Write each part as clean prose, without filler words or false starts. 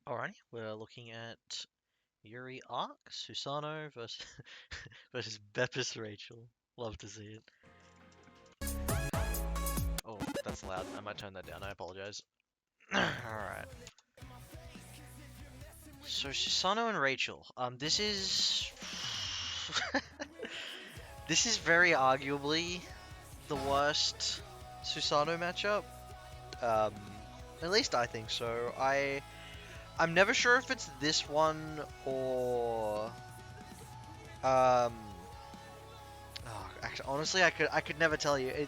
Alrighty, we're looking at Yuri Ark, Susano'o versus versus Beppis Rachel. Love to see it. Oh, that's loud. I might turn that down. I apologize. Alright. So Susano'o and Rachel. This is this is very arguably the worst Susano'o matchup. Um, at least I think so. I'm never sure if it's this one or um. Oh, actually, honestly, I could never tell you.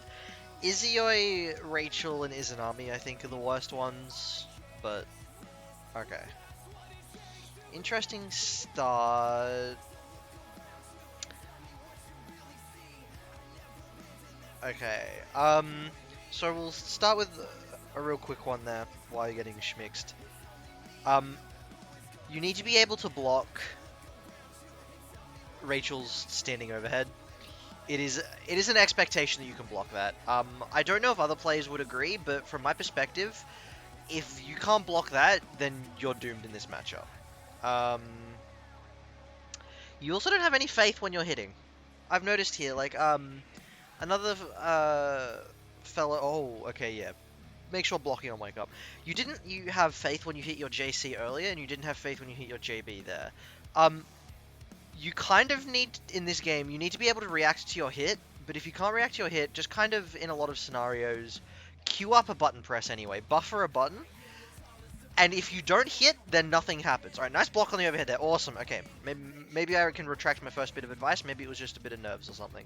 Izuyoi, Rachel, and Izanami, I think, are the worst ones. But okay, interesting start. Okay, so we'll start with a real quick one there while you're getting schmixed. Um, you need to be able to block Rachel's standing overhead. It is an expectation that you can block that. I don't know if other players would agree, but from my perspective, if you can't block that, then you're doomed in this matchup. Um, you also don't have any faith when you're hitting. I've noticed here, like, another, fellow... Oh, okay, yeah. Make sure blocking on wake up. You have faith when you hit your JC earlier, and you didn't have faith when you hit your JB there. Um, you kind of need, in this game, you need to be able to react to your hit, but if you can't react to your hit, just kind of, in a lot of scenarios, queue up a button press anyway. Buffer a button, and if you don't hit, then nothing happens. Alright, nice block on the overhead there. Awesome. Okay, maybe I can retract my first bit of advice. Maybe it was just a bit of nerves or something.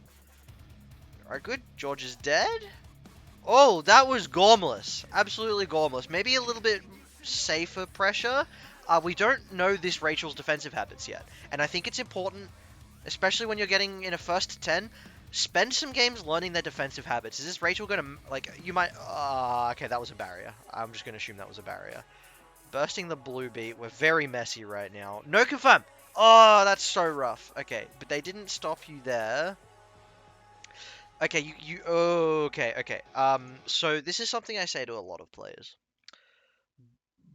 Alright, good. George is dead. Oh, that was gormless. Absolutely gormless. Maybe a little bit safer pressure. We don't know this Rachel's defensive habits yet. And I think it's important, especially when you're getting in a first 10, spend some games learning their defensive habits. Is this Rachel going to, like, you might... okay, that was a barrier. I'm just going to assume that was a barrier. Bursting the blue beat. We're very messy right now. No confirm. Oh, that's so rough. Okay, but they didn't stop you there. Okay, okay. So this is something I say to a lot of players,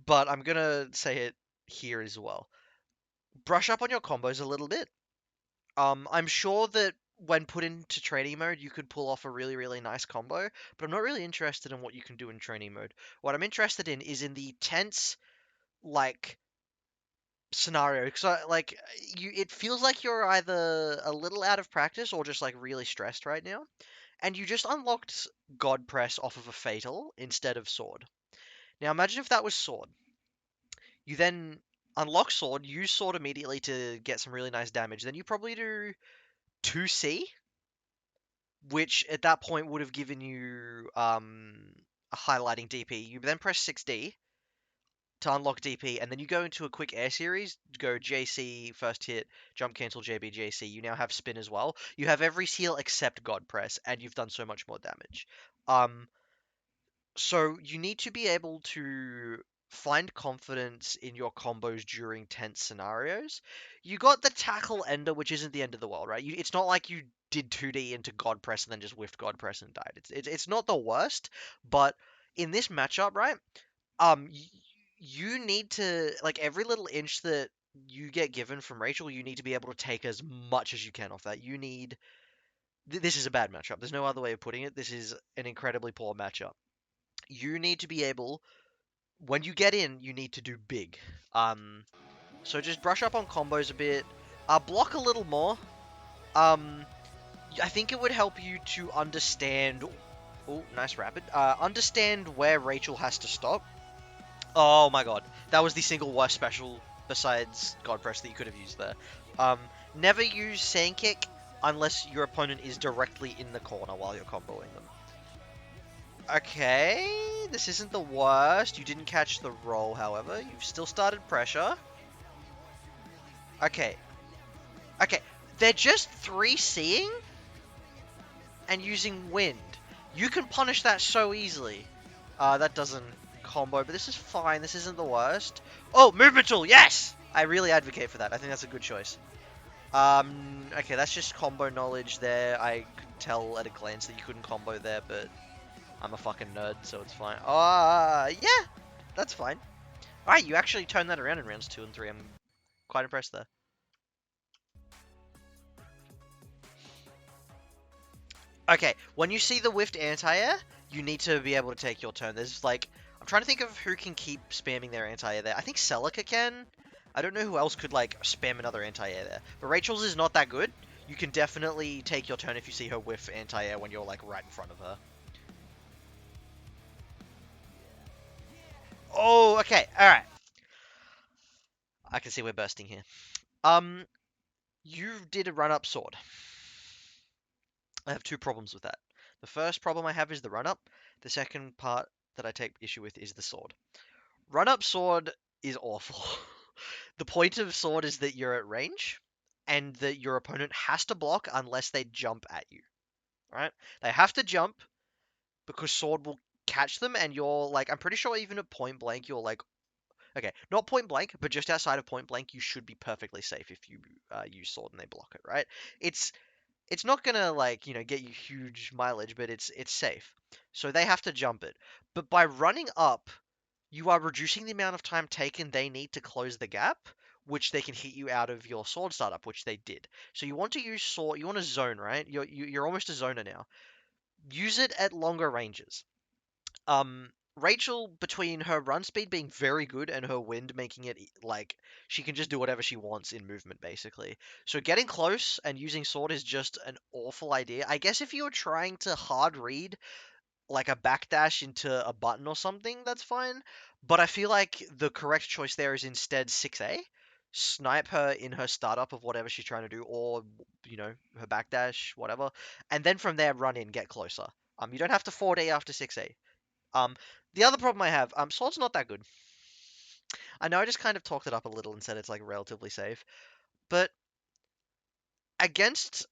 but I'm gonna say it here as well. Brush up on your combos a little bit. I'm sure that when put into training mode, you could pull off a really, really nice combo, but I'm not really interested in what you can do in training mode. What I'm interested in is in the tense, like, scenario, because it feels like you're either a little out of practice or just like really stressed right now, and you just unlocked God Press off of a Fatal instead of Sword. Now imagine if that was Sword. You then unlock Sword, use Sword immediately to get some really nice damage. Then you probably do 2C, which at that point would have given you a highlighting DP. You then press 6D to unlock DP, and then you go into a quick air series, go JC, first hit, jump cancel, JB, JC. You now have spin as well. You have every seal except God Press, and you've done so much more damage. So you need to be able to find confidence in your combos during tense scenarios. You got the tackle ender, which isn't the end of the world, right? It's not like you did 2D into God Press and then just whiffed God Press and died. It's not the worst, but in this matchup, right? Um, you need to, like, every little inch that you get given from Rachel, you need to be able to take as much as you can off that. You need. This is a bad matchup. There's no other way of putting it. This is an incredibly poor matchup. You need to be able, when you get in, you need to do big. So just brush up on combos a bit. Block a little more. I think it would help you to understand. Oh, nice rapid. Understand where Rachel has to stop. Oh my god, that was the single worst special besides God Press that you could have used there. Never use Sand Kick unless your opponent is directly in the corner while you're comboing them. Okay, this isn't the worst. You didn't catch the roll, however. You've still started pressure. Okay. Okay, they're just 3C'ing and using wind. You can punish that so easily. That doesn't combo, but this is fine. This isn't the worst. Oh, movement tool, yes! I really advocate for that. I think that's a good choice. Okay, that's just combo knowledge there. I could tell at a glance that you couldn't combo there, but I'm a fucking nerd, so it's fine. Yeah, that's fine. Alright, you actually turned that around in rounds 2 and 3. I'm quite impressed there. Okay, when you see the whiffed anti-air, you need to be able to take your turn. There's like, I'm trying to think of who can keep spamming their anti-air there. I think Celica can. I don't know who else could like spam another anti-air there. But Rachel's is not that good. You can definitely take your turn if you see her whiff anti-air when you're like right in front of her. Oh, okay, alright. I can see we're bursting here. You did a run-up sword. I have two problems with that. The first problem I have is the run-up. The second part that I take issue with is the sword. Run-up sword is awful. The point of sword is that you're at range, and that your opponent has to block unless they jump at you. Right? They have to jump because sword will catch them, and you're like, I'm pretty sure even at point blank, you're like, okay, not point blank, but just outside of point blank, you should be perfectly safe if you use sword and they block it, right? It's not gonna like get you huge mileage, but it's safe. So they have to jump it. But by running up, you are reducing the amount of time taken they need to close the gap, which they can hit you out of your sword startup, which they did. So you want to use sword. You want to zone, right? You're almost a zoner now. Use it at longer ranges. Rachel, between her run speed being very good and her wind making it like she can just do whatever she wants in movement, basically. So getting close and using sword is just an awful idea. I guess if you were trying to hard read like a backdash into a button or something, that's fine. But I feel like the correct choice there is instead 6A. Snipe her in her startup of whatever she's trying to do, or her backdash, whatever, and then from there run in, get closer. You don't have to 4D after 6A. Um, the other problem I have, Sword's not that good. I know I just kind of talked it up a little and said it's like relatively safe, but against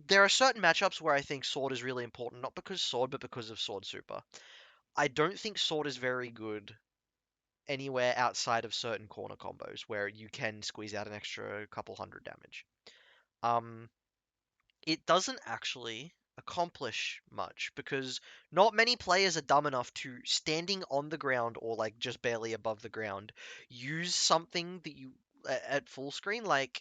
there are certain matchups where I think Sword is really important, not because Sword, but because of Sword Super. I don't think Sword is very good anywhere outside of certain corner combos where you can squeeze out an extra couple hundred damage. Um, it doesn't actually accomplish much because not many players are dumb enough to, standing on the ground or like just barely above the ground, use something that you at full screen. Like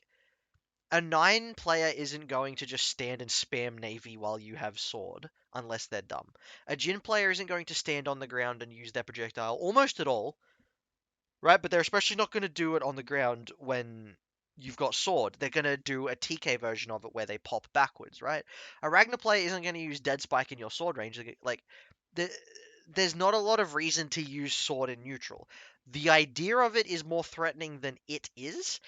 a 9 player isn't going to just stand and spam navy while you have sword unless they're dumb. A Jin player isn't going to stand on the ground and use their projectile almost at all, right? But they're especially not going to do it on the ground when you've got sword. They're going to do a TK version of it where they pop backwards, right? A Ragnar player isn't going to use Dead Spike in your sword range. Like, the, there's not a lot of reason to use sword in neutral. The idea of it is more threatening than it is.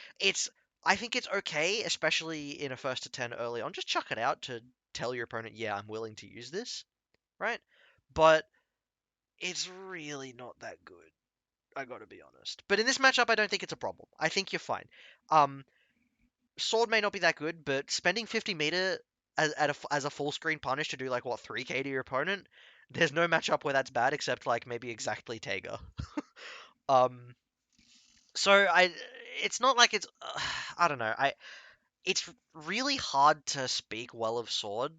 I think it's okay, especially in a first to 10 early on. Just chuck it out to tell your opponent, yeah, I'm willing to use this, right? But it's really not that good. I gotta be honest. But in this matchup, I don't think it's a problem. I think you're fine. Um, Sword may not be that good, but spending 50 meter as a full screen punish to do like what 3k to your opponent, there's no matchup where that's bad except like maybe exactly Tega. Um, so it's not like it's I don't know. It's really hard to speak well of Sword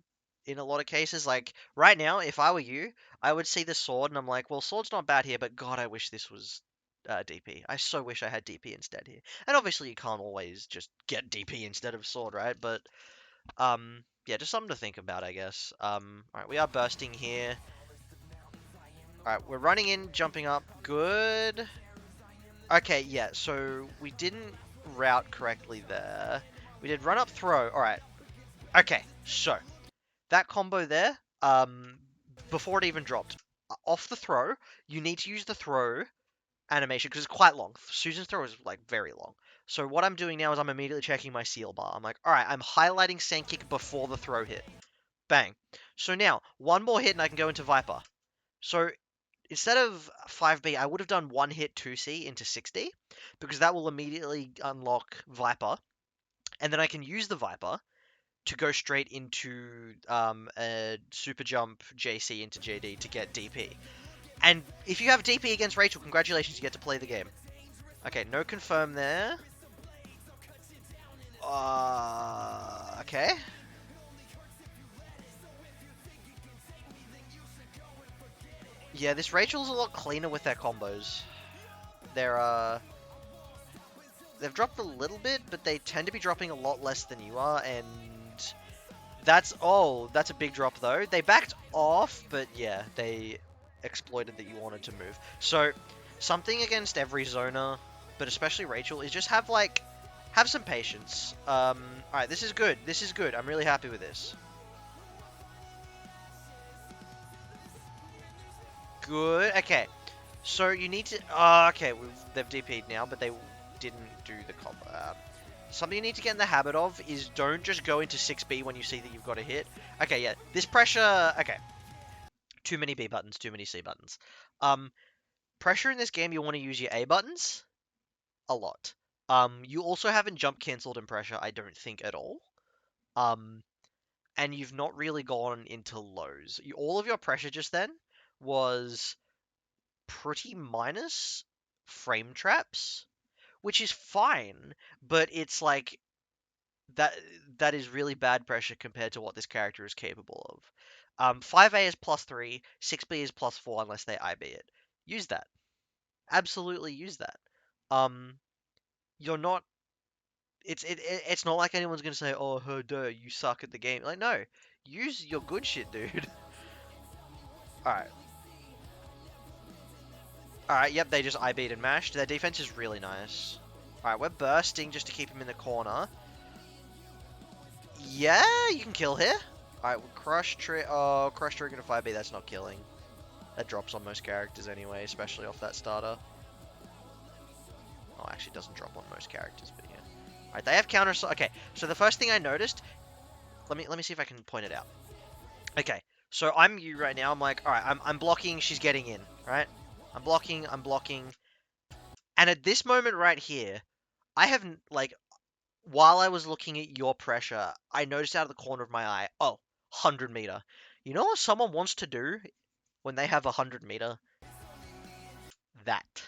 in a lot of cases. Like right now, if I were you, I would see the Sword and I'm like, well, Sword's not bad here, but God, I wish this was DP. I so wish I had DP instead here. And obviously, you can't always just get DP instead of Sword, right? But yeah, just something to think about, I guess. All right, we are bursting here. All right, we're running in, jumping up. Good. Okay, yeah. So we didn't route correctly there. We did run up throw. All right. Okay, so that combo there, before it even dropped, off the throw, you need to use the throw animation because it's quite long. Susan's throw is like very long. So what I'm doing now is I'm immediately checking my seal bar. I'm like, all right, I'm highlighting sand kick before the throw hit. Bang. So now one more hit and I can go into Viper. So instead of 5B, I would have done one hit 2C into 6D because that will immediately unlock Viper, and then I can use the Viper to go straight into a super jump JC into JD to get DP. And if you have DP against Rachel, congratulations, you get to play the game. Okay, no confirm there. Okay. Yeah, this Rachel's a lot cleaner with their combos. they've dropped a little bit, but they tend to be dropping a lot less than you are, and that's a big drop though. They backed off, but yeah, they exploited that you wanted to move. So something against every zoner, but especially Rachel, is just have some patience. Alright, this is good. This is good. I'm really happy with this. Good. Okay. So you need to... okay, they've DP'd now, but they didn't do the combo. Something you need to get in the habit of is don't just go into 6B when you see that you've got a hit. Okay, yeah. This pressure... Okay. Too many B buttons, too many C buttons. Pressure in this game, you want to use your A buttons a lot. You also haven't jump cancelled in pressure, I don't think, at all. And you've not really gone into lows. All of your pressure just then was pretty minus frame traps, which is fine, but it's like that is really bad pressure compared to what this character is capable of. 5A is +3, 6B is +4 unless they IB it. Use that. Absolutely use that. You're not. It's not like anyone's gonna say, "Oh, duh, you suck at the game." Like, no, use your good shit, dude. All right. Alright, yep, they just IB'd and mashed. Their defense is really nice. Alright, we're bursting just to keep him in the corner. Yeah, you can kill here. Alright, Crush Trigger. Oh, Crush Trigger to 5B, that's not killing. That drops on most characters anyway, especially off that starter. Oh, actually, it doesn't drop on most characters, but yeah. Alright, they have counter. Okay, so the first thing I noticed. Let me see if I can point it out. Okay, so I'm you right now. I'm like, alright, I'm blocking. She's getting in, right? I'm blocking. And at this moment right here, I haven't, like, while I was looking at your pressure, I noticed out of the corner of my eye, 100 meter. You know what someone wants to do when they have 100 meter? That.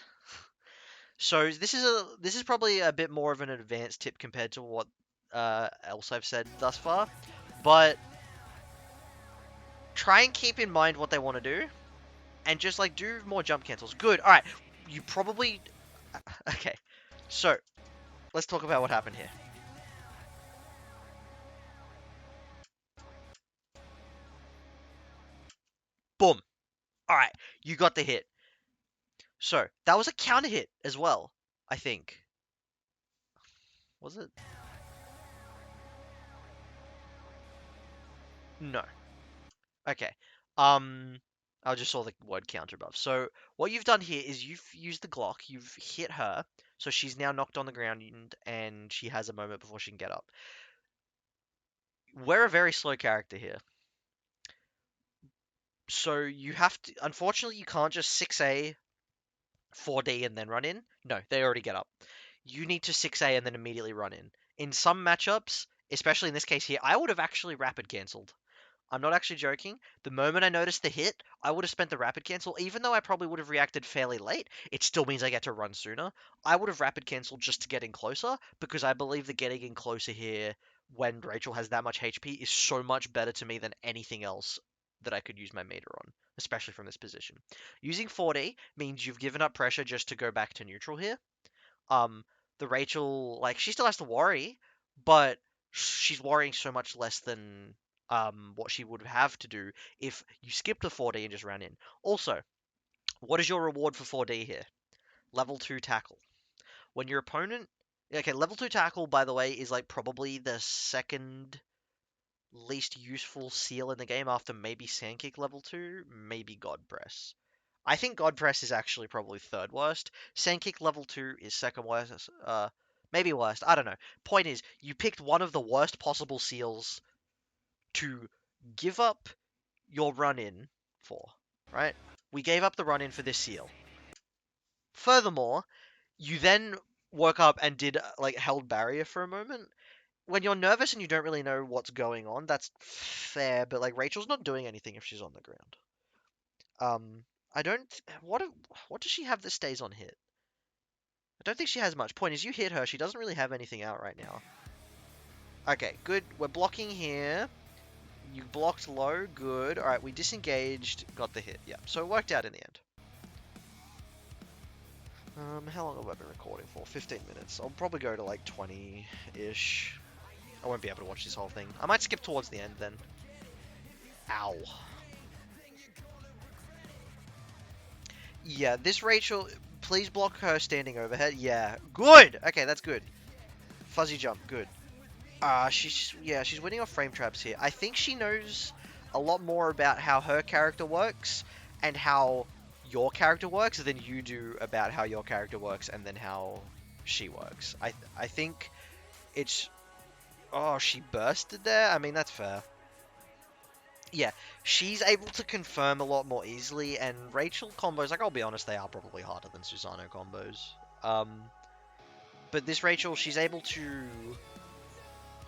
So this is probably a bit more of an advanced tip compared to what else I've said thus far, but try and keep in mind what they want to do, and just like do more jump cancels. Good. All right. You probably okay. So let's talk about what happened here. Boom. All right, you got the hit. So that was a counter hit as well, I think. Was it? No. Okay. Um, I just saw the word counter above. So what you've done here is you've used the Glock. You've hit her, so she's now knocked on the ground, and she has a moment before she can get up. We're a very slow character here, so you have to. Unfortunately, you can't just 6A 4D and then run in. No, they already get up. You need to 6A and then immediately run in. In some matchups, especially in this case here, I would have actually rapid cancelled. I'm not actually joking. The moment I noticed the hit, I would have spent the rapid cancel. Even though I probably would have reacted fairly late, it still means I get to run sooner. I would have rapid cancelled just to get in closer, because I believe that getting in closer here when Rachel has that much HP is so much better to me than anything else that I could use my meter on, especially from this position. Using 4D means you've given up pressure just to go back to neutral here. The Rachel, like, she still has to worry, but she's worrying so much less than what she would have to do if you skipped the 4D and just ran in. Also, what is your reward for 4D here? Level 2 tackle. When your opponent... Okay, level 2 tackle, by the way, is like probably the second least useful seal in the game after maybe Sandkick level 2, maybe God Press. I think God Press is actually probably third worst. Sandkick level 2 is second worst. Maybe worst. I don't know. Point is, you picked one of the worst possible seals to give up your run-in for, right? We gave up the run-in for this seal. Furthermore, you then woke up and did, like, held barrier for a moment. When you're nervous and you don't really know what's going on, that's fair, but, like, Rachel's not doing anything if she's on the ground. I don't... What does she have that stays on hit? I don't think she has much. Point is, you hit her, she doesn't really have anything out right now. Okay, good. We're blocking here. You blocked low, good. Alright, we disengaged, got the hit. Yeah, so it worked out in the end. How long have I been recording for? 15 minutes. I'll probably go to like 20-ish. I won't be able to watch this whole thing. I might skip towards the end then. Ow. Yeah, this Rachel, please block her standing overhead. Yeah, good! Okay, that's good. Fuzzy jump, good. She's winning off frame traps here. I think she knows a lot more about how her character works and how your character works than you do about how your character works and then how she works. I think it's... Oh, she bursted there? I mean, that's fair. Yeah, she's able to confirm a lot more easily, and Rachel combos, like, I'll be honest, they are probably harder than Susano'o combos. But this Rachel, she's able to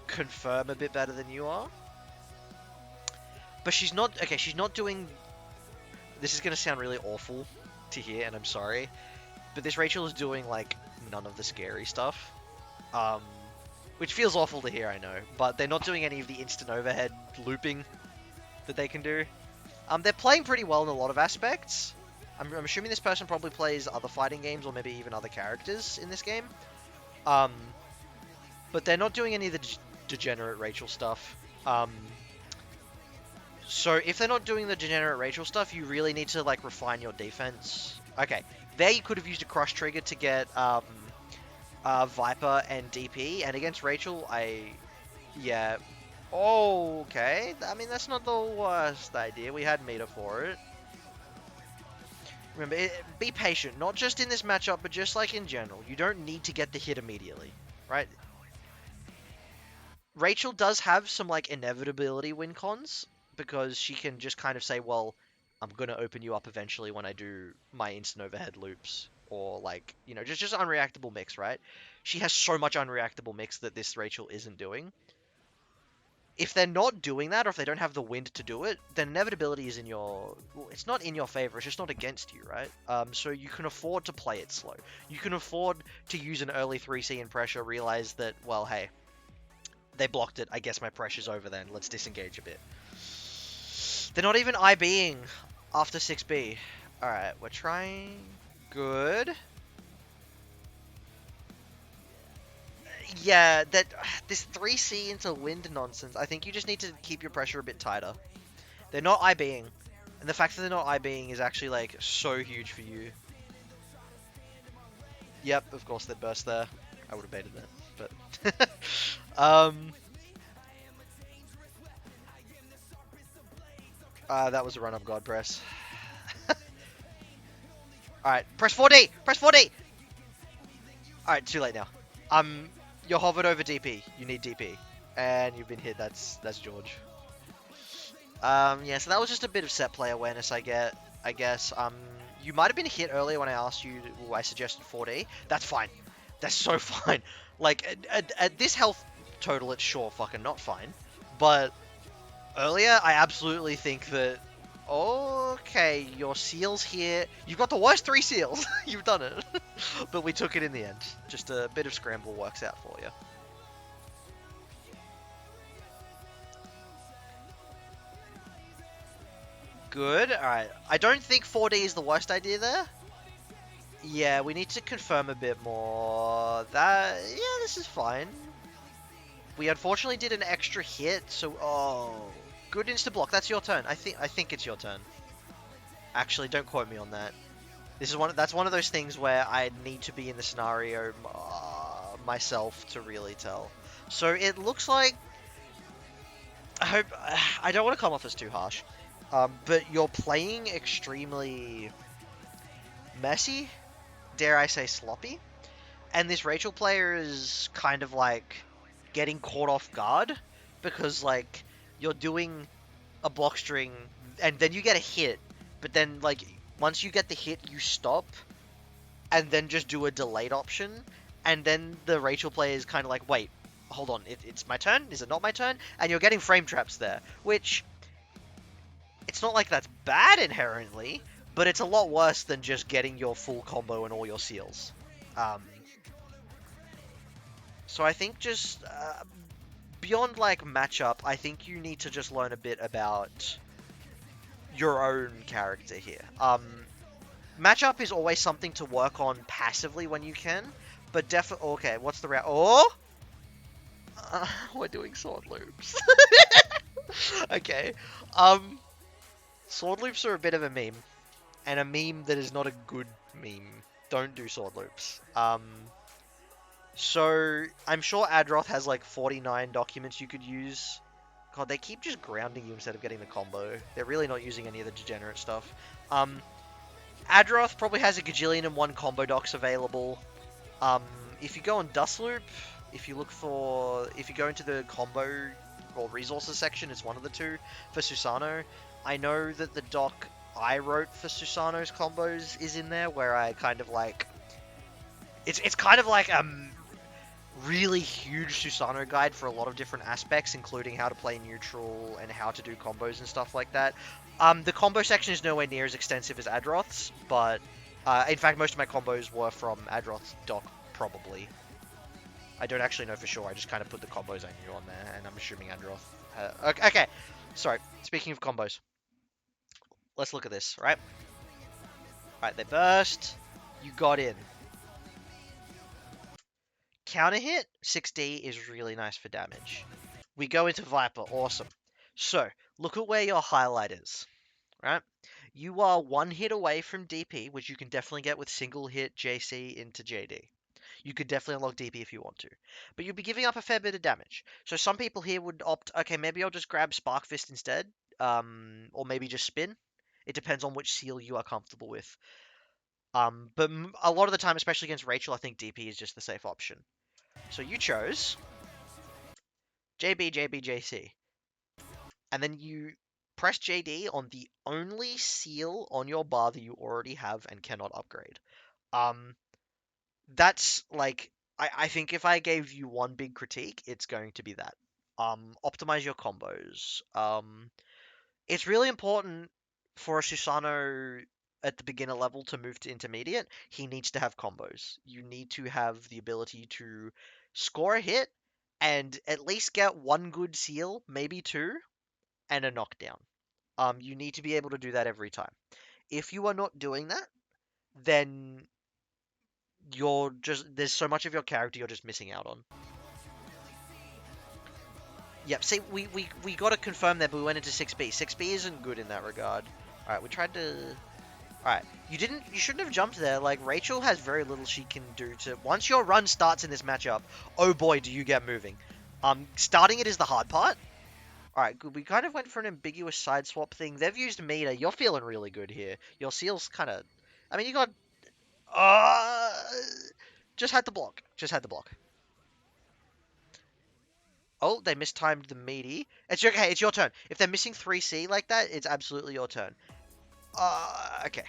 confirm a bit better than you are. But she's not... Okay, she's not doing... This is going to sound really awful to hear, and I'm sorry. But this Rachel is doing, like, none of the scary stuff. Which feels awful to hear, I know. But they're not doing any of the instant overhead looping that they can do. They're playing pretty well in a lot of aspects. I'm assuming this person probably plays other fighting games or maybe even other characters in this game. But they're not doing any of the degenerate Rachel stuff. So if they're not doing the degenerate Rachel stuff, you really need to like refine your defense. Okay, there you could have used a crush trigger to get Viper and DP, and against Rachel, yeah. Oh, okay. I mean, that's not the worst idea. We had meter for it. Remember, be patient, not just in this matchup, but just like in general. You don't need to get the hit immediately, right? Rachel does have some like inevitability win cons because she can just kind of say, well, I'm going to open you up eventually when I do my instant overhead loops. Or like, you know, just unreactable mix, right? She has so much unreactable mix that this Rachel isn't doing. If they're not doing that, or if they don't have the wind to do it, then inevitability is in your... Well, it's not in your favor, it's just not against you, right? So you can afford to play it slow. You can afford to use an early 3C in pressure, realize that, well, hey, they blocked it, I guess my pressure's over then, let's disengage a bit. They're not even IBing after 6B. Alright, we're trying... Good. Yeah, this 3C into wind nonsense, I think you just need to keep your pressure a bit tighter. They're not IBing. And the fact that they're not IBing is actually, like, so huge for you. Yep, of course they'd burst there. I would have baited that, but... that was a run-up God press. Alright, press 4D! Press 4D! Alright, too late now. You're hovered over DP. You need DP. And you've been hit. That's George. Yeah, so that was just a bit of set play awareness, I guess. You might have been hit earlier when I asked you, I suggested 4D. That's fine. That's so fine. Like, at this health total, it's sure fucking not fine. But earlier, I absolutely think that... Okay, your seals here... You've got the worst 3 seals. You've done it. But we took it in the end. Just a bit of scramble works out for you. Good. Alright. I don't think 4D is the worst idea there. Yeah, we need to confirm a bit more. Yeah, this is fine. We unfortunately did an extra hit, so... Oh... Good insta-block. That's your turn. I think it's your turn. Actually, don't quote me on that. That's one of those things where I need to be in the scenario myself to really tell. So it looks like... I don't want to come off as too harsh. But you're playing extremely messy. Dare I say sloppy. And this Rachel player is kind of like getting caught off guard. Because like... You're doing a block string, and then you get a hit, but then, like, once you get the hit, you stop, and then just do a delayed option, and then the Rachel player is kind of like, wait, hold on, it's my turn? Is it not my turn? And you're getting frame traps there, which, it's not like that's bad inherently, but it's a lot worse than just getting your full combo and all your seals. So I think just... beyond, like, matchup, I think you need to just learn a bit about your own character here. Matchup is always something to work on passively when you can, but definitely... Okay, what's the route? Oh! We're doing sword loops. Okay. Sword loops are a bit of a meme, and a meme that is not a good meme. Don't do sword loops. So I'm sure Adroth has like 49 documents you could use. God, they keep just grounding you instead of getting the combo. They're really not using any of the degenerate stuff. Um, Adroth probably has a gajillion and one combo docs available. Um, if you go on Dust Loop, if you go into the combo or resources section, it's one of the two for Susano'o. I know that the doc I wrote for Susano'o's combos is in there, where I kind of like, it's kind of like really huge Susano'o guide for a lot of different aspects, including how to play neutral and how to do combos and stuff like that. The combo section is nowhere near as extensive as Adroth's, but in fact, most of my combos were from Adroth's doc, probably. I don't actually know for sure. I just kind of put the combos I knew on there, and I'm assuming Adroth. Okay, sorry. Speaking of combos, let's look at this. Right, they burst. You got in. Counter hit 6D is really nice for damage. We go into Viper. Awesome. So look at where your highlight is. Right, you are one hit away from DP, which you can definitely get with single hit JC into JD. You could definitely unlock DP if you want to. But you'd be giving up a fair bit of damage. So some people here would opt, okay, maybe I'll just grab Spark Fist instead. Or maybe just Spin. It depends on which seal you are comfortable with. But a lot of the time, especially against Rachel, I think DP is just the safe option. So you chose JB, JB, JC. And then you press JD on the only seal on your bar that you already have and cannot upgrade. That's like, I think if I gave you one big critique, it's going to be that. Optimize your combos. It's really important for a Susano at the beginner level to move to intermediate. He needs to have combos. You need to have the ability to score a hit and at least get one good seal, maybe two, and a knockdown. You need to be able to do that every time. If you are not doing that, then there's so much of your character you're just missing out on. Yep, see, we got to confirm that, but we went into 6B. 6B isn't good in that regard. Alright, we tried to... Alright, you shouldn't have jumped there. Like, Rachel has very little she can do to... Once your run starts in this matchup, oh boy, do you get moving. Starting it is the hard part. Alright, good. We kind of went for an ambiguous side swap thing. They've used meter. You're feeling really good here. Your seal's kind of... I mean, you got... Uh... Just had to block. Just had to block. Oh, they mistimed the meaty. Okay, it's your turn. If they're missing 3C like that, it's absolutely your turn. Okay.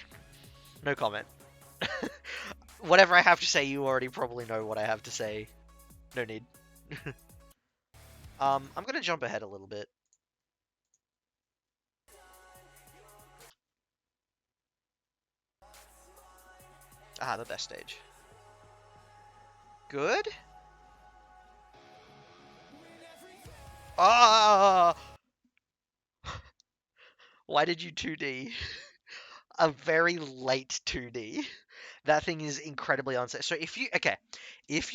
No comment. Whatever I have to say, you already probably know what I have to say. No need. I'm gonna jump ahead a little bit. The best stage. Good? Ah! Why did you 2D? A very late 2D. That thing is incredibly unsafe. So if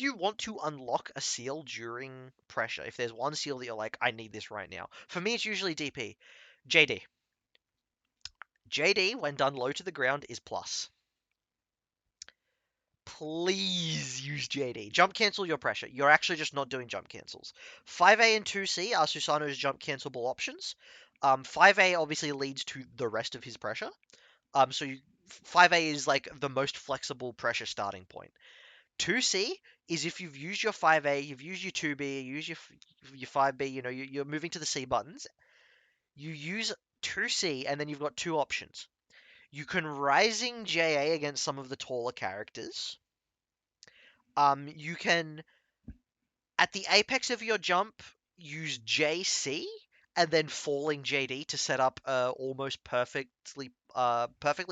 you want to unlock a seal during pressure, if there's one seal that you're like, I need this right now. For me, it's usually DP. JD. JD, when done low to the ground, is plus. Please use JD. Jump cancel your pressure. You're actually just not doing jump cancels. 5A and 2C are Susano'o's jump cancelable options. 5A obviously leads to the rest of his pressure. 5A is like the most flexible pressure starting point. 2C is if you've used your 5A, you've used your 2B, you use your 5B, you're moving to the C buttons. You use 2C and then you've got two options. You can Rising JA against some of the taller characters. You can, at the apex of your jump, use JC and then falling JD to set up almost perfectly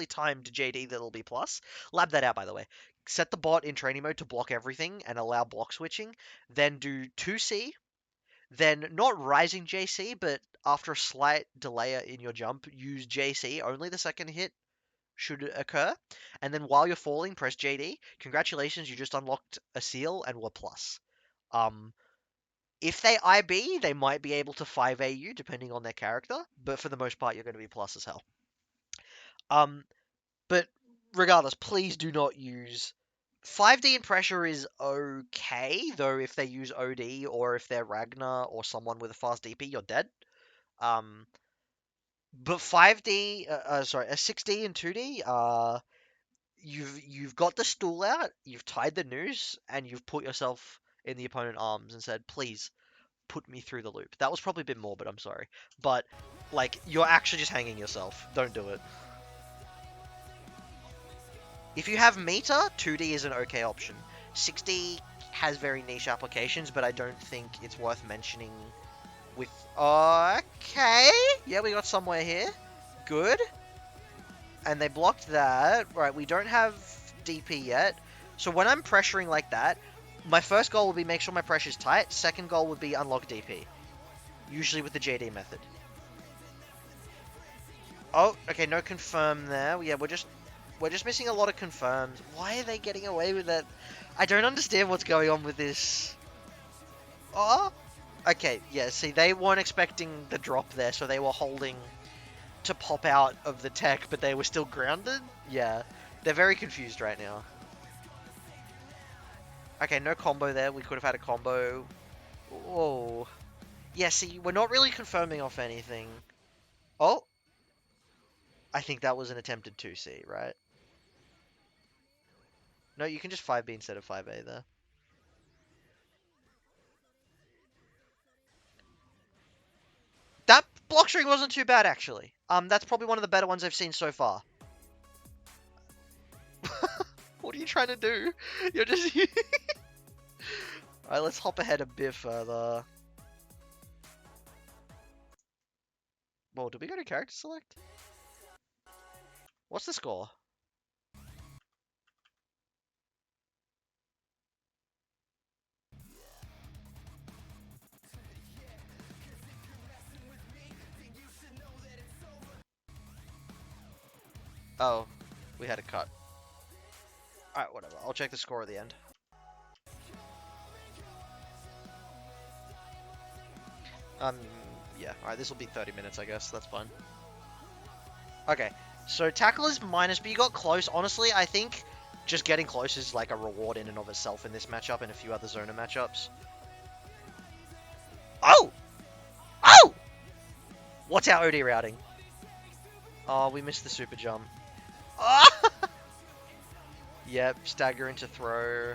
timed JD that'll be plus. Lab that out, by the way. Set the bot in training mode to block everything and allow block switching. Then do 2C. Then not Rising JC, but after a slight delay in your jump, use JC, only the second hit should occur, and then while you're falling, press JD. Congratulations, you just unlocked a seal and were plus. If they IB, they might be able to 5A you depending on their character, but for the most part, you're going to be plus as hell. But regardless, please do not use 5D in pressure is okay, though if they use OD or if they're Ragnar or someone with a fast DP, you're dead. But 5D, sorry, a 6D and 2D, you've got the stool out, you've tied the noose, and you've put yourself in the opponent's arms and said, please put me through the loop. That was probably a bit more, but I'm sorry. But like, you're actually just hanging yourself. Don't do it. If you have meter, 2D is an okay option. 6D has very niche applications, but I don't think it's worth mentioning with... Okay! Yeah, we got somewhere here. Good. And they blocked that. Right, we don't have DP yet. So when I'm pressuring like that, my first goal would be make sure my pressure's tight. Second goal would be unlock DP. Usually with the JD method. Oh, okay, no confirm there. Yeah, we're just missing a lot of confirms. Why are they getting away with that? I don't understand what's going on with this. Oh, okay, yeah, see, they weren't expecting the drop there, so they were holding to pop out of the tech, but they were still grounded? Yeah, they're very confused right now. Okay, no combo there. We could have had a combo. Whoa. Yeah, see, we're not really confirming off anything. Oh. I think that was an attempted 2C, right? No, you can just 5B instead of 5A there. That block string wasn't too bad, actually. That's probably one of the better ones I've seen so far. What are you trying to do? You're just... Alright, let's hop ahead a bit further. Well, did we go to character select? What's the score? Oh, we had a cut. Alright, whatever. I'll check the score at the end. Yeah. Alright, this will be 30 minutes, I guess. That's fine. Okay, so tackle is minus, but you got close. Honestly, I think just getting close is like a reward in and of itself in this matchup and a few other Zona matchups. Oh! Oh! What's our OD routing? Oh, we missed the super jump. Oh! Yep, stagger into throw.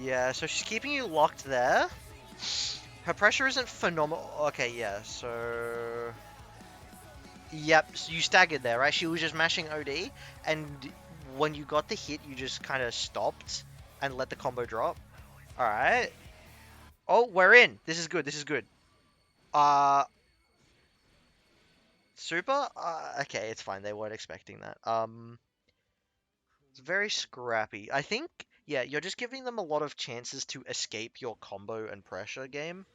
Yeah, so she's keeping you locked there. Her pressure isn't phenomenal. Okay, yeah, so... Yep, so you staggered there, right? She was just mashing OD, and when you got the hit, you just kind of stopped and let the combo drop. Alright. Oh, we're in. This is good, this is good. Super? Okay, it's fine. They weren't expecting that. It's very scrappy. I think, yeah, you're just giving them a lot of chances to escape your combo and pressure game.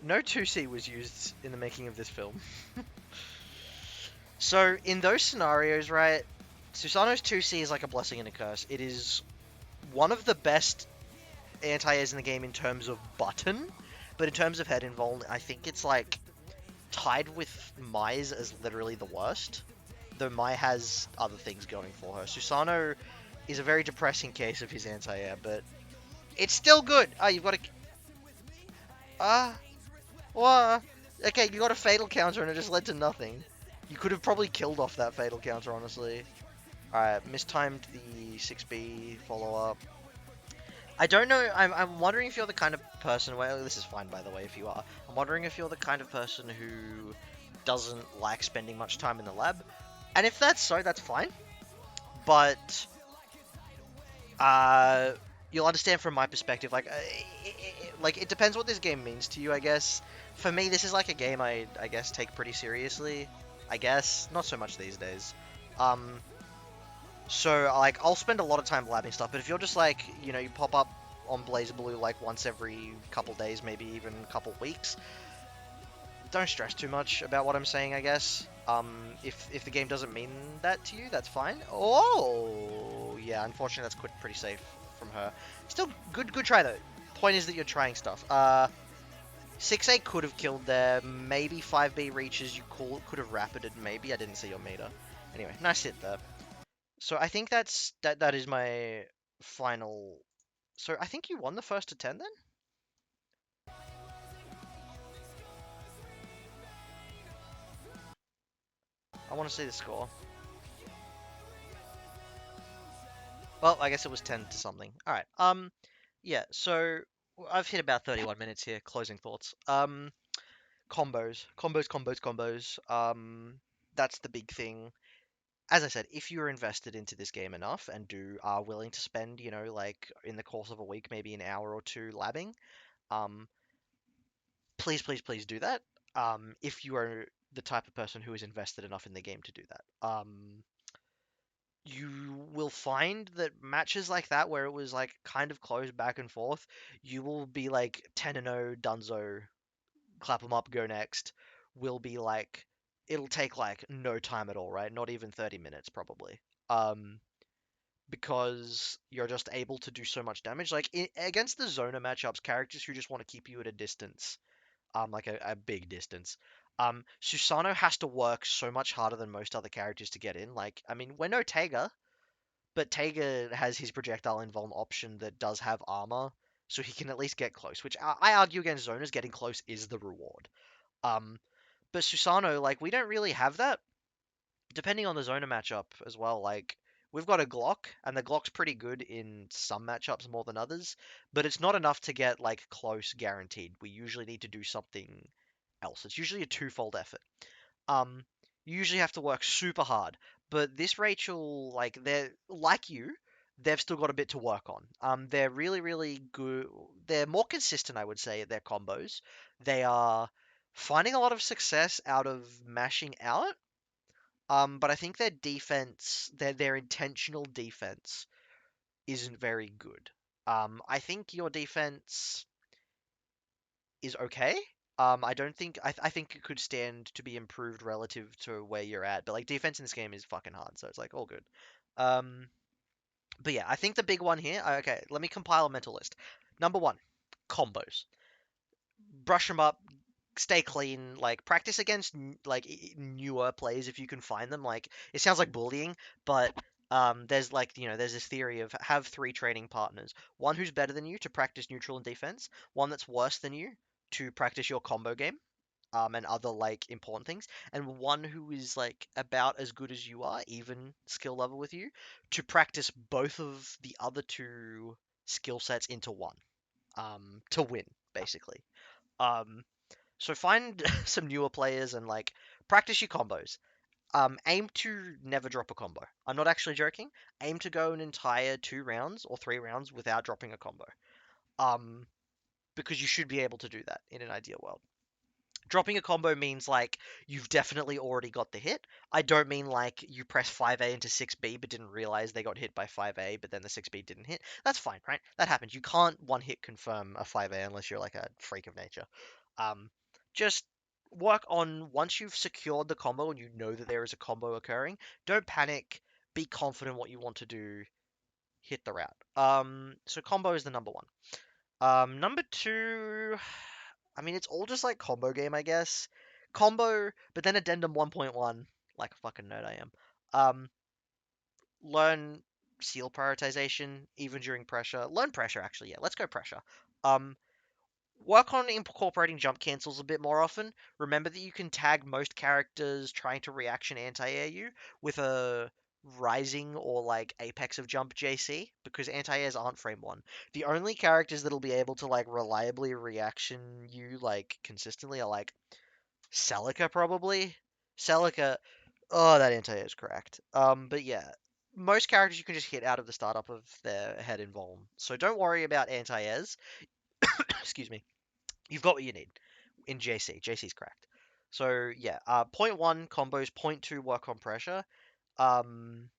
No 2C was used in the making of this film. So, in those scenarios, right, Susano'o's 2C is like a blessing and a curse. It is one of the best anti-airs in the game in terms of button, but in terms of head invuln, I think it's like tied with Mai's as literally the worst. Though Mai has other things going for her. Susano'o is a very depressing case of his anti-air, but it's still good. Ah, you've got a... What? Okay, you got a fatal counter and it just led to nothing. You could have probably killed off that fatal counter, honestly. Alright, mistimed the 6B follow-up. I don't know, I'm wondering if you're the kind of person... Well, this is fine, by the way, if you are. I'm wondering if you're the kind of person who doesn't like spending much time in the lab. And if that's so, that's fine. But Uh, you'll understand from my perspective. Like it depends what this game means to you, I guess. For me, this is like a game I guess take pretty seriously. I guess not so much these days. Um, so like I'll spend a lot of time labbing stuff, but if you're just like you pop up on BlazBlue like once every couple days, maybe even a couple weeks, don't stress too much about what I'm saying, I guess. If the game doesn't mean that to you, that's fine. Oh, yeah, unfortunately that's pretty safe from her. Still, good try though. Point is that you're trying stuff. 6A could have killed there. Maybe 5B reaches. You could have rapided. Maybe I didn't see your meter. Anyway, nice hit there. So I think that is my final. So I think you won the first to 10 then. I want to see the score. Well, I guess it was 10 to something. All right. Yeah. So I've hit about 31 minutes here. Closing thoughts. Combos. That's the big thing. As I said, if you're invested into this game enough and are willing to spend, like in the course of a week, maybe an hour or two labbing, um, please do that. If you are the type of person who is invested enough in the game to do that. You will find that matches like that where it was like kind of close back and forth, you will be like 10 and 0 Dunzo, clap them up, go next. Will be like it'll take like no time at all, right? Not even 30 minutes probably. Um because you're just able to do so much damage. Like against the Zona matchups, characters who just want to keep you at a distance, like a big distance. Susano has to work so much harder than most other characters to get in. Like, I mean, we're no Tega, but Tega has his projectile invuln option that does have armor, so he can at least get close. Which I argue against Zonas, getting close is the reward. Um, but Susano, like, we don't really have that. Depending on the Zona matchup as well, like, we've got a Glock, and the Glock's pretty good in some matchups more than others, but it's not enough to get, like, close guaranteed. We usually need to do something else. It's usually a twofold effort. Um, you usually have to work super hard. But this Rachel, like they're like you, they've still got a bit to work on. They're really good. They're more consistent, I would say, at their combos. They are finding a lot of success out of mashing out. But I think their defense, their intentional defense, isn't very good. I think your defense is okay. I don't think I think it could stand to be improved relative to where you're at, but like defense in this game is fucking hard, so it's like all good. Um, but yeah, I think the big one here. Okay, let me compile a mental list. Number one, combos. Brush them up, stay clean. Like practice against newer players if you can find them. Like it sounds like bullying, but there's like there's this theory of have three training partners. One who's better than you to practice neutral and defense. One that's worse than you to practice your combo game. And other like important things, and one who is like about as good as you are, even skill level with you, to practice both of the other two skill sets into one, to win basically. Um, so find some newer players and like practice your combos. Aim to never drop a combo. I'm not actually joking. Aim to go an entire 2 rounds or 3 rounds without dropping a combo. Um, because you should be able to do that in an ideal world. Dropping a combo means like you've definitely already got the hit. I don't mean like you press 5A into 6B but didn't realize they got hit by 5A but then the 6B didn't hit. That's fine, right? That happens. You can't one hit confirm a 5A unless you're like a freak of nature. Um, just work on once you've secured the combo and you know that there is a combo occurring, don't panic. Be confident what you want to do. Hit the route. So combo is the number one. Number two, I mean, it's all just like combo game, I guess. Combo, but then addendum 1.1, like a fucking nerd I am. Um, learn seal prioritization even during pressure. Learn pressure, actually, yeah. Let's go pressure. Um, work on incorporating jump cancels a bit more often. Remember that you can tag most characters trying to reaction anti-air you with a rising or like apex of jump JC because anti-airs aren't frame one. The only characters that'll be able to like reliably reaction you like consistently are like Celica probably. Celica, oh that anti-air is cracked. But yeah. most characters you can just hit out of the startup of their head in Volm. So don't worry about anti-airs. Excuse me. You've got what you need in JC. JC's cracked. So yeah, point one combos, point two work on pressure. Um,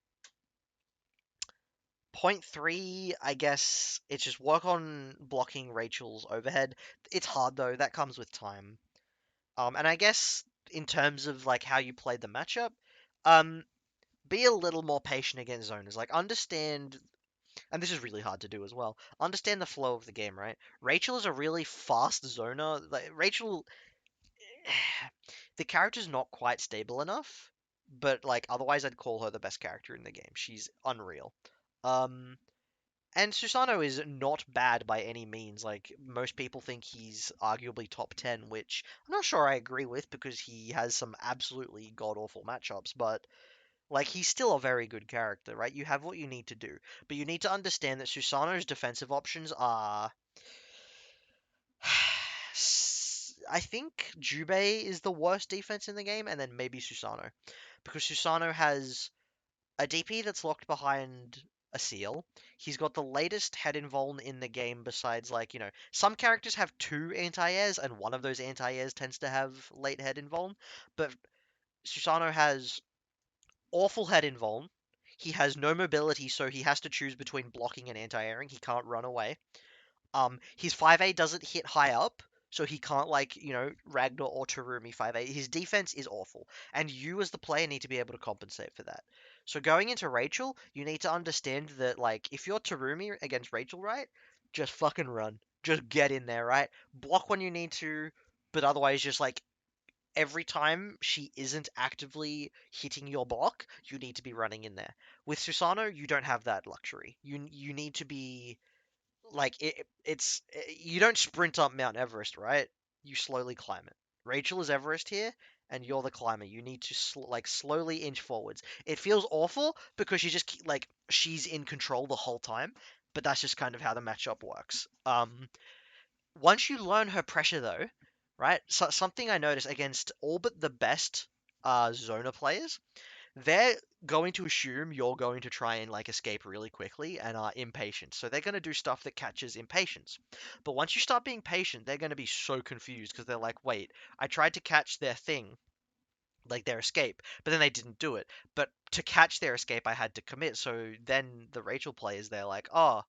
point three, I guess it's just work on blocking Rachel's overhead. It's hard though. That comes with time. And I guess in terms of like how you played the matchup, um, be a little more patient against zoners. Like understand, and this is really hard to do as well. Understand the flow of the game, right? Rachel is a really fast zoner. Like Rachel, the character's not quite stable enough, but like otherwise I'd call her the best character in the game. She's unreal. Um, and Susano is not bad by any means. Like most people think he's arguably top 10, which I'm not sure I agree with because he has some absolutely god awful matchups, but like he's still a very good character, right? You have what you need to do, but you need to understand that Susano's defensive options are I think Jubei is the worst defense in the game, and then maybe Susano. Because Susano has a DP that's locked behind a seal. He's got the latest head invuln in the game besides, like, some characters have two anti-airs, and one of those anti-airs tends to have late head invuln. But Susano has awful head invuln. He has no mobility, so he has to choose between blocking and anti-airing. He can't run away. His 5A doesn't hit high up, so he can't like, Ragnar or Terumi 5A. His defense is awful, and you as the player need to be able to compensate for that. So going into Rachel, you need to understand that like if you're Terumi against Rachel, right? Just fucking run. Just get in there, right? Block when you need to, but otherwise just like every time she isn't actively hitting your block, you need to be running in there. With Susano, you don't have that luxury. You need to be like it's you don't sprint up Mount Everest, right? You slowly climb it. Rachel is Everest here, and you're the climber. You need to like slowly inch forwards. It feels awful because you just like she's in control the whole time, but that's just kind of how the matchup works. Once you learn her pressure though, right? So, something I noticed against all but the best Zona players, they're going to assume you're going to try and like escape really quickly and are impatient. So they're going to do stuff that catches impatience. But once you start being patient, they're going to be so confused because they're like, wait, I tried to catch their thing, like their escape, but then they didn't do it. But to catch their escape, I had to commit. So then the Rachel players, they're like, oh,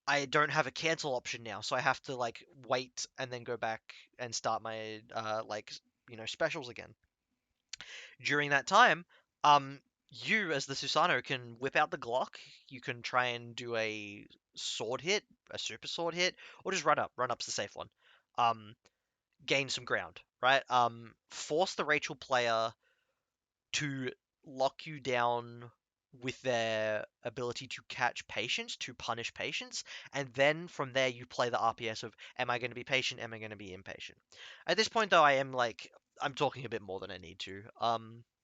I don't have a cancel option now, so I have to like wait and then go back and start my like specials again. During that time, you as the Susano can whip out the Glock. You can try and do a sword hit, a super sword hit, or just run up. Run up's the safe one. Um, Gain some ground, right? Force the Rachel player to lock you down with their ability to catch patience, to punish patience, and then from there you play the RPS of am I going to be patient, am I going to be impatient? At this point though, I'm talking a bit more than I need to.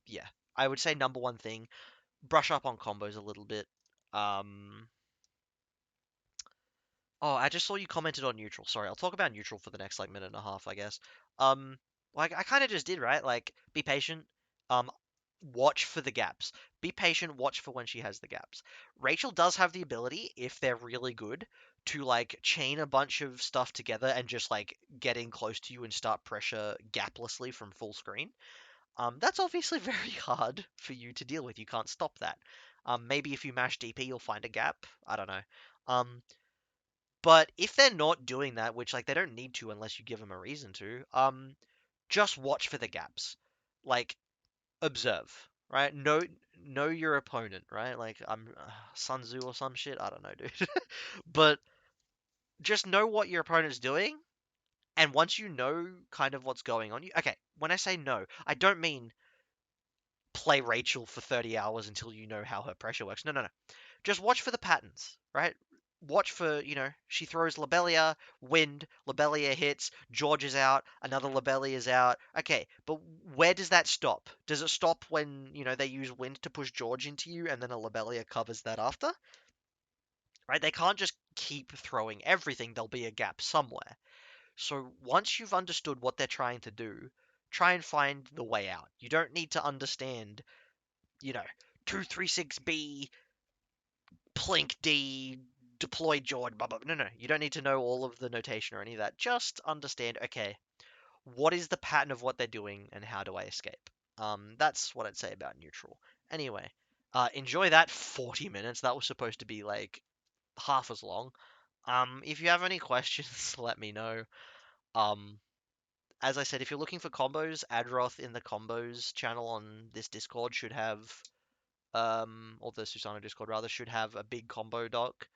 Yeah, I would say number one thing, brush up on combos a little bit. Um, Oh, I just saw you commented on neutral. Sorry, I'll talk about neutral for the next like minute and a half, I guess. Um, like I kind of just did, right? Like be patient. Um, watch for the gaps. Be patient. Watch for when she has the gaps. Rachel does have the ability, if they're really good, to like chain a bunch of stuff together and just like get in close to you and start pressure gaplessly from full screen. That's obviously very hard for you to deal with. You can't stop that. Maybe if you mash DP, you'll find a gap. I don't know. Um, but if they're not doing that, which like they don't need to unless you give them a reason to, just watch for the gaps. Like observe, right? Know your opponent, right? Like I'm Sun Tzu or some shit. I don't know, dude. But just know what your opponent's doing, and once you know kind of what's going on, you okay. When I say no, I don't mean play Rachel for 30 hours until you know how her pressure works. No, no, no. Just watch for the patterns, right? Watch for, she throws Lobelia, wind, Lobelia hits, George is out, another Lobelia is out. Okay, but where does that stop? Does it stop when, they use wind to push George into you and then a Lobelia covers that after? Right? They can't just keep throwing everything, there'll be a gap somewhere. So once you've understood what they're trying to do, try and find the way out. You don't need to understand, you know, 236B, Plink D, deploy Jordan, blah, blah. No, no, you don't need to know all of the notation or any of that. Just understand, okay, what is the pattern of what they're doing and how do I escape? That's what I'd say about neutral. Anyway, enjoy that 40 minutes. That was supposed to be like half as long. If you have any questions, let me know. Um, as I said, if you're looking for combos, Adroth in the combos channel on this Discord should have, or the Susano'o Discord rather, should have a big combo doc.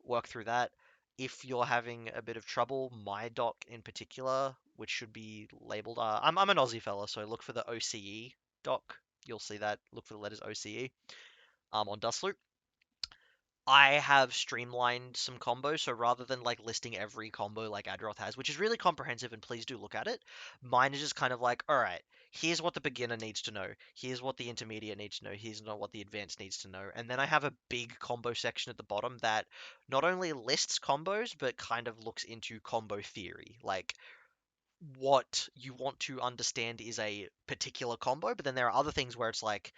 Work through that. If you're having a bit of trouble, my doc in particular, which should be labeled, I'm an Aussie fella, so look for the OCE doc. You'll see that. Look for the letters OCE on Dustloop. I have streamlined some combos, so rather than like listing every combo like Adroth has, which is really comprehensive, and please do look at it, mine is just kind of like, all right, here's what the beginner needs to know, here's what the intermediate needs to know, here's not what the advanced needs to know, and then I have a big combo section at the bottom that not only lists combos, but kind of looks into combo theory, like what you want to understand is a particular combo, but then there are other things where it's like,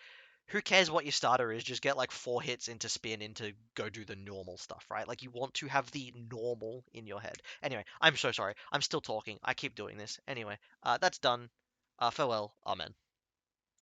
who cares what your starter is? Just get like 4 hits into spin into go do the normal stuff, right? Like you want to have the normal in your head. Anyway, I'm so sorry. I'm still talking. I keep doing this. Anyway, that's done. Farewell. Amen.